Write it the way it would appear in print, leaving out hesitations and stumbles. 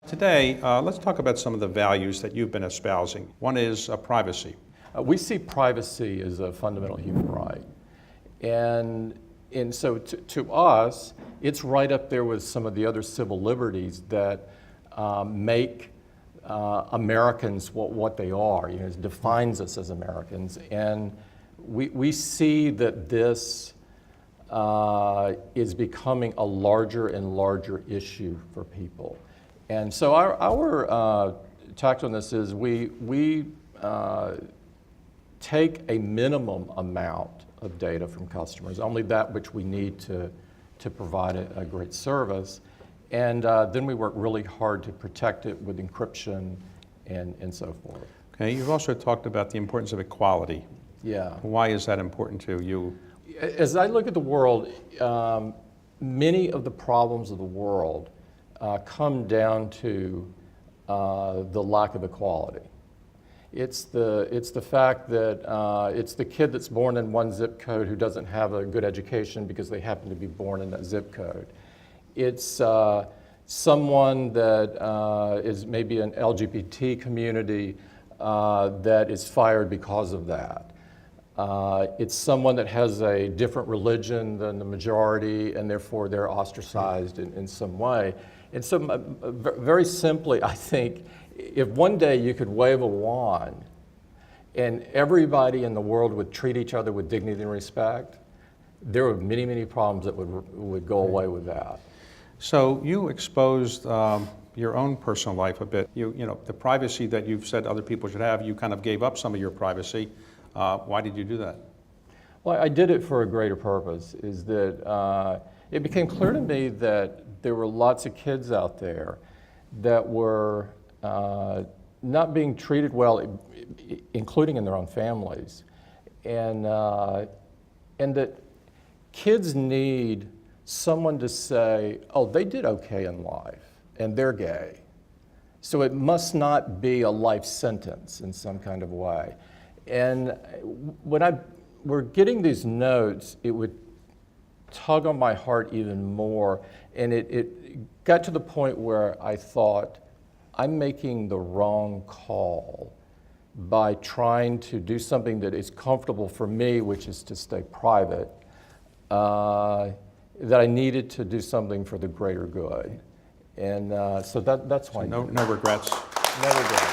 Today, let's talk about some of the values that you've been espousing. One is privacy. We see privacy as a fundamental human right. And so to us, it's right up there with some of the other civil liberties that make Americans what they are. You know, it defines us as Americans. And we see that this is becoming a larger and larger issue for people. And so our tact on this is we take a minimum amount of data from customers, only that which we need to provide a great service, and then we work really hard to protect it with encryption and so forth. Okay, you've also talked about the importance of equality. Yeah. Why is that important to you? As I look at the world, many of the problems of the world come down to the lack of equality. It's the fact that it's the kid that's born in one zip code who doesn't have a good education because they happen to be born in that zip code. It's someone that is maybe an LGBT community that is fired because of that. It's someone that has a different religion than the majority, and therefore they're ostracized in some way. And so very simply, I think, if one day you could wave a wand and everybody in the world would treat each other with dignity and respect, there are many, many problems that would go away with that. So you exposed your own personal life a bit. You know, the privacy that you've said other people should have, you kind of gave up some of your privacy. Why did you do that? Well, I did it for a greater purpose, is that it became clear to me that there were lots of kids out there that were not being treated well, including in their own families, and that kids need someone to say, oh, they did okay in life, and they're gay. So it must not be a life sentence in some kind of way. And when we're getting these notes, it would tug on my heart even more, and it got to the point where I thought, I'm making the wrong call by trying to do something that is comfortable for me, which is to stay private, that I needed to do something for the greater good. And so that's why. So no regrets? Never did.